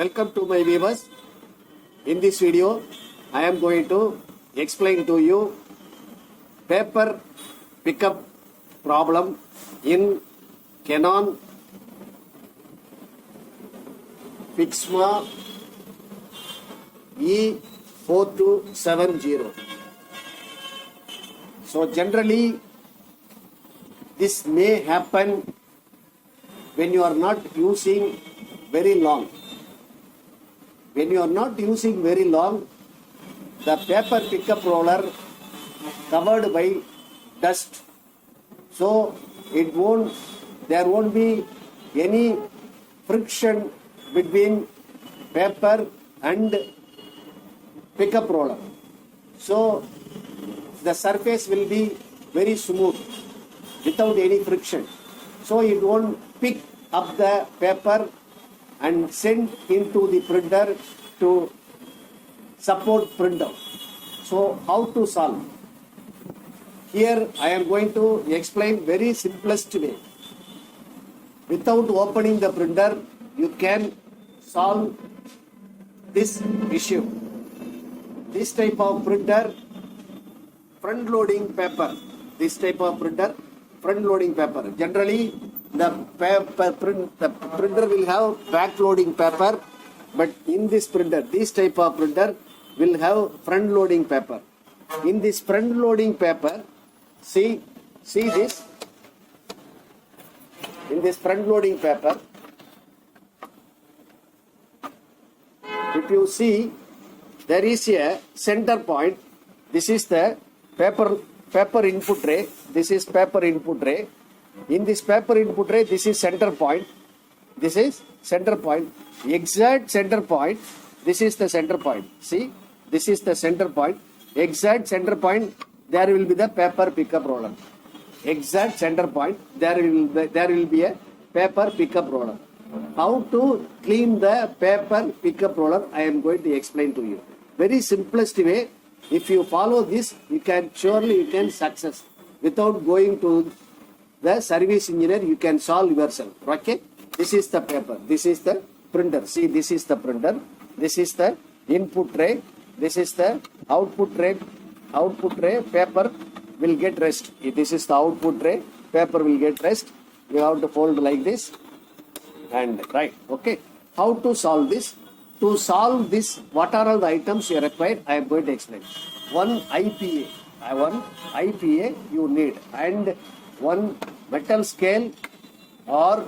Welcome to my viewers. In this video, I am going to explain to you paper pickup problem in CANON PIXMA E4270. So generally, this may happen when you are not using very long. When you are not using very long, the paper pickup roller covered by dust. So there won't be any friction between paper and pickup roller. So the surface will be very smooth without any friction. So it won't pick up the paper and send into the printer to support printout. So how to solve? Here I am going to explain very simplest way. Without opening the printer, you can solve this issue. This type of printer, front loading paper. This type of printer, front loading paper. Generally, the printer will have back loading paper, but in this printer, this type of printer will have front loading paper. In this front loading paper, see this. In this front loading paper, if you see, there is a center point. This is the paper input tray. This is paper input tray. In this paper input tray, this is center point. This is center point. Exact center point. This is the center point. See, this is the center point. Exact center point. There will be the paper pickup roller. Exact center point. There will be a paper pickup roller. How to clean the paper pickup roller? I am going to explain to you. Very simplest way. If you follow this, you can success. Without going to the service engineer, you can solve yourself. Okay? This is the paper. This is the printer. See, this is the printer. This is the input tray. This is the output tray. Output tray. Paper will get rest. This is the output tray. Paper will get rest. You have to fold like this. And right. Okay. How to solve this? To solve this, what are all the items you require? I am going to explain. One IPA. One IPA you need. And one metal scale or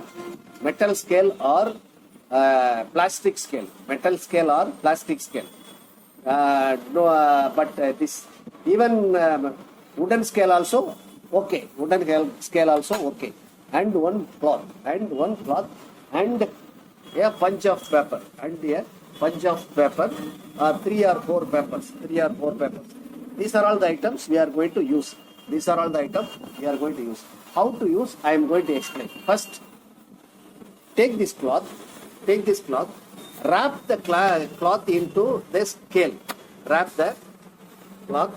plastic scale. Metal scale or plastic scale. This even wooden scale also okay. Wooden scale also okay. And one cloth. And a bunch of paper. And a bunch of paper. 3 or 4 papers. These are all the items we are going to use. How to use, I am going to explain. First, take this cloth, wrap the cloth into the scale. Wrap the cloth.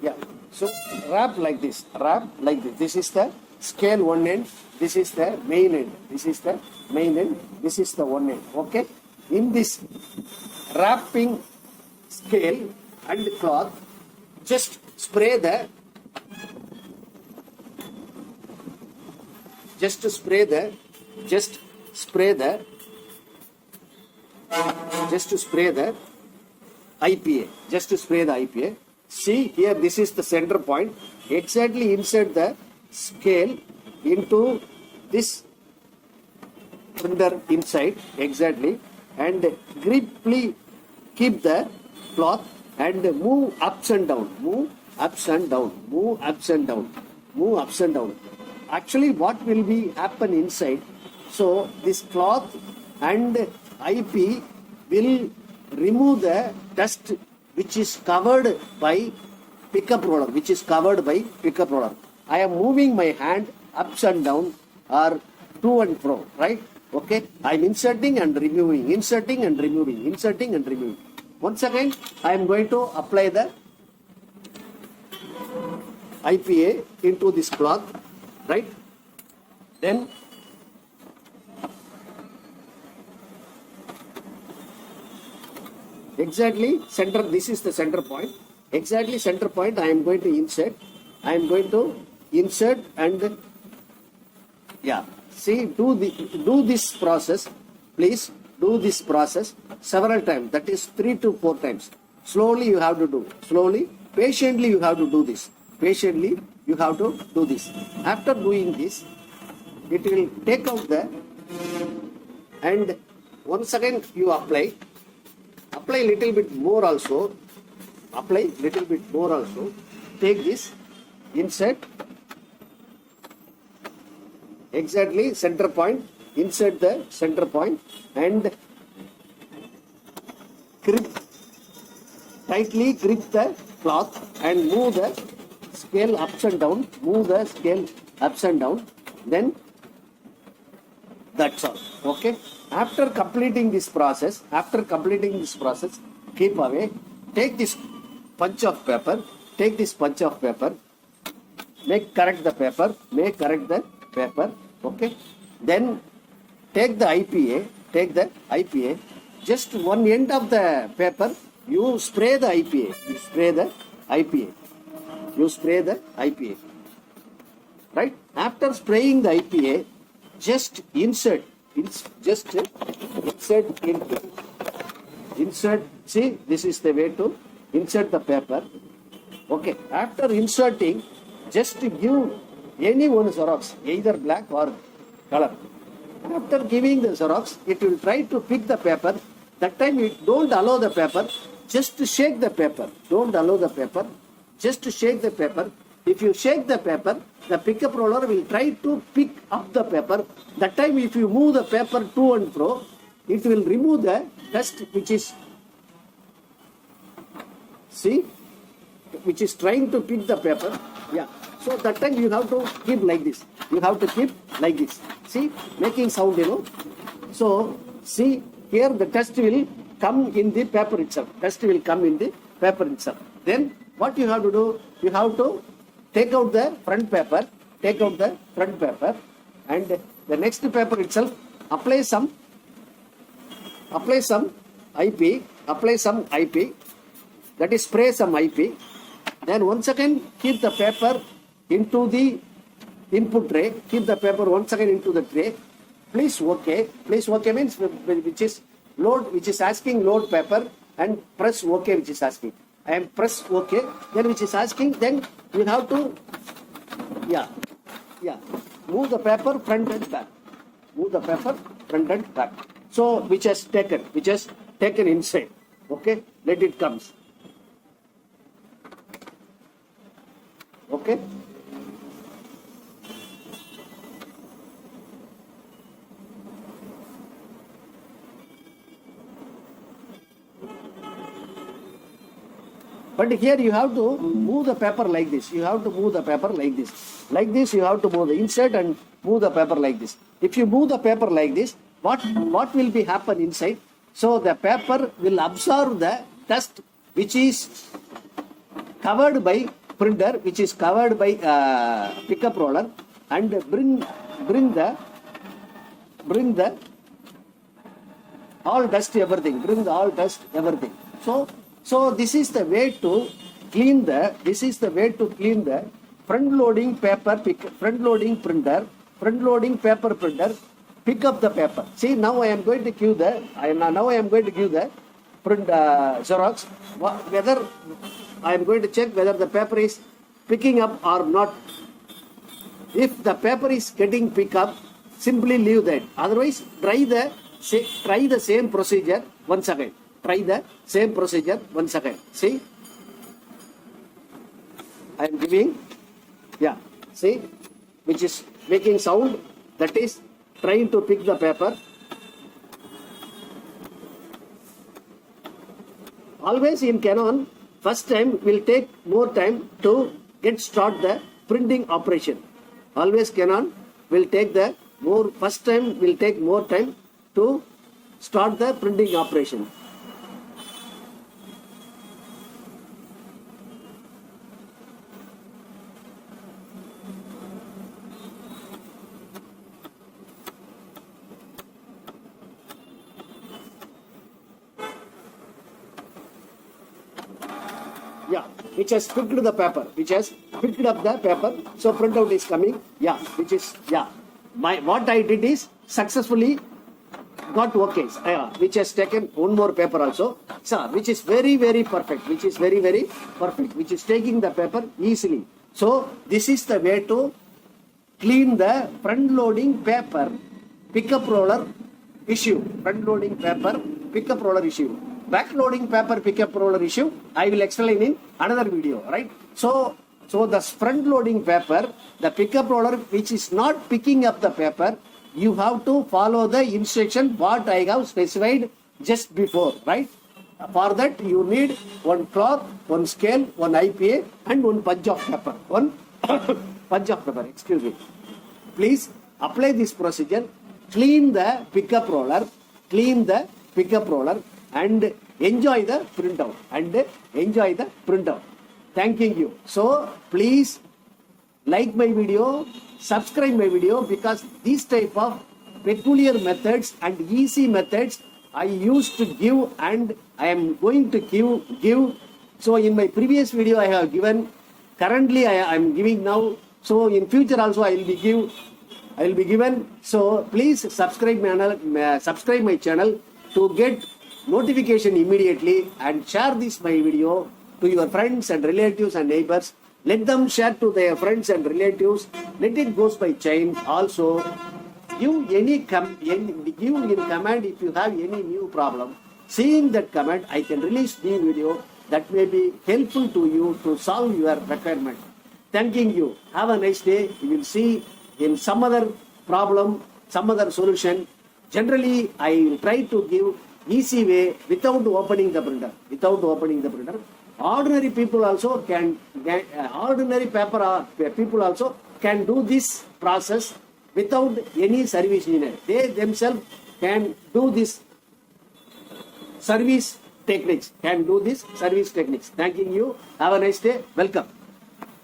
Yeah, so wrap like this. This is the scale one end. This is the main end. This is the one end. Okay. In this wrapping scale and cloth, just spray the IPA. See here, this is the center point. Exactly insert the scale into this printer inside, exactly, and griply keep the cloth and move ups and down. Actually, what will be happen inside? So this cloth and IP will remove the dust which is covered by pickup roller. I am moving my hand ups and down or to and fro, right? Okay, I am inserting and removing. Once again, I am going to apply the IPA into this cloth, right? Then exactly center, this is the center point. Exactly center point I am going to insert. I am going to insert and yeah, see, do this process, please do this process several times, that is 3 to 4 times. Slowly you have to do, slowly, patiently you have to do this, patiently you have to do this. After doing this, it will take out the, and once again you apply little bit more also, take this, insert, exactly center point, insert the center point and tightly grip the cloth and move the scale ups and down, then that's all. Okay. After completing this process, keep away, take this punch of paper, correct the paper, okay. Then take the IPA, just one end of the paper, you spray the IPA, right? After spraying the IPA, just insert, see, this is the way to insert the paper, okay. After inserting, just give any one Xerox, either black or color. After giving the Xerox, it will try to pick the paper. That time it don't allow the paper, just shake the paper. Don't allow the paper, just shake the paper. If you shake the paper, the pickup roller will try to pick up the paper. That time if you move the paper to and fro, it will remove the dust which is, see, which is trying to pick the paper. Yeah. So that time you have to keep like this. See, making sound, So, see, here the dust will come in the paper itself. Then, what you have to do? You have to take out the front paper, and the next paper itself, apply some IP, that is spray some IP. Then once again keep the paper into the input tray, keep the paper once again into the tray. Please OK means which is load, which is asking load paper, and press OK which is asking. I am press OK, then which is asking, then you have to move the paper front and back. So which has taken inside. Okay, let it comes. Okay. But here you have to move the paper like this. Like this you have to move the insert and move the paper like this. If you move the paper like this, what will be happen inside? So the paper will absorb the dust which is covered by printer, which is covered by pickup roller, and bring the all dust everything. So this is the way to clean the front loading paper front loading paper printer. Pick up the paper. See, now I am going to give the print Xerox, whether I am going to check whether the paper is picking up or not. If the paper is getting pick up, simply leave that. Otherwise, try the same procedure once again. See, I am giving, see, which is making sound, that is trying to pick the paper. Always in Canon, first time will take more time to start the printing operation. Always Canon will take first time will take more time to start the printing operation. Yeah, which has picked the paper, which has picked up the paper. So printout is coming. Yeah, which is, yeah. What I did is successfully got okay, which has taken one more paper also, so which is very, very perfect, which is very, very perfect, which is taking the paper easily. So this is the way to clean the front loading paper pickup roller issue. Front loading paper pickup roller issue. Back loading paper pickup roller issue, I will explain in another video, right? So the front loading paper, the pickup roller which is not picking up the paper, you have to follow the instruction what I have specified just before, right? For that you need one cloth, one scale, one IPA and one punch of paper. One punch of paper, excuse me. Please apply this procedure, clean the pickup roller and enjoy the printout. Thanking you. So please like my video, subscribe my video, because these type of peculiar methods and easy methods I used to give and I am going to give. So in my previous video I have given, currently I am giving now. So in future also I will be given. So please subscribe my channel to get notification immediately, and share this my video to your friends and relatives and neighbors. Let them share to their friends and relatives. Let it goes by chain. Also, give in comment if you have any new problem. Seeing that comment, I can release the video that may be helpful to you to solve your requirement. Thanking you. Have a nice day. We will see in some other problem, some other solution. Generally, I will try to give easy way without opening the printer. Ordinary people also can, ordinary people also can do this process without any service engineer. They themselves can do this service techniques. Thanking you. Have a nice day. Welcome.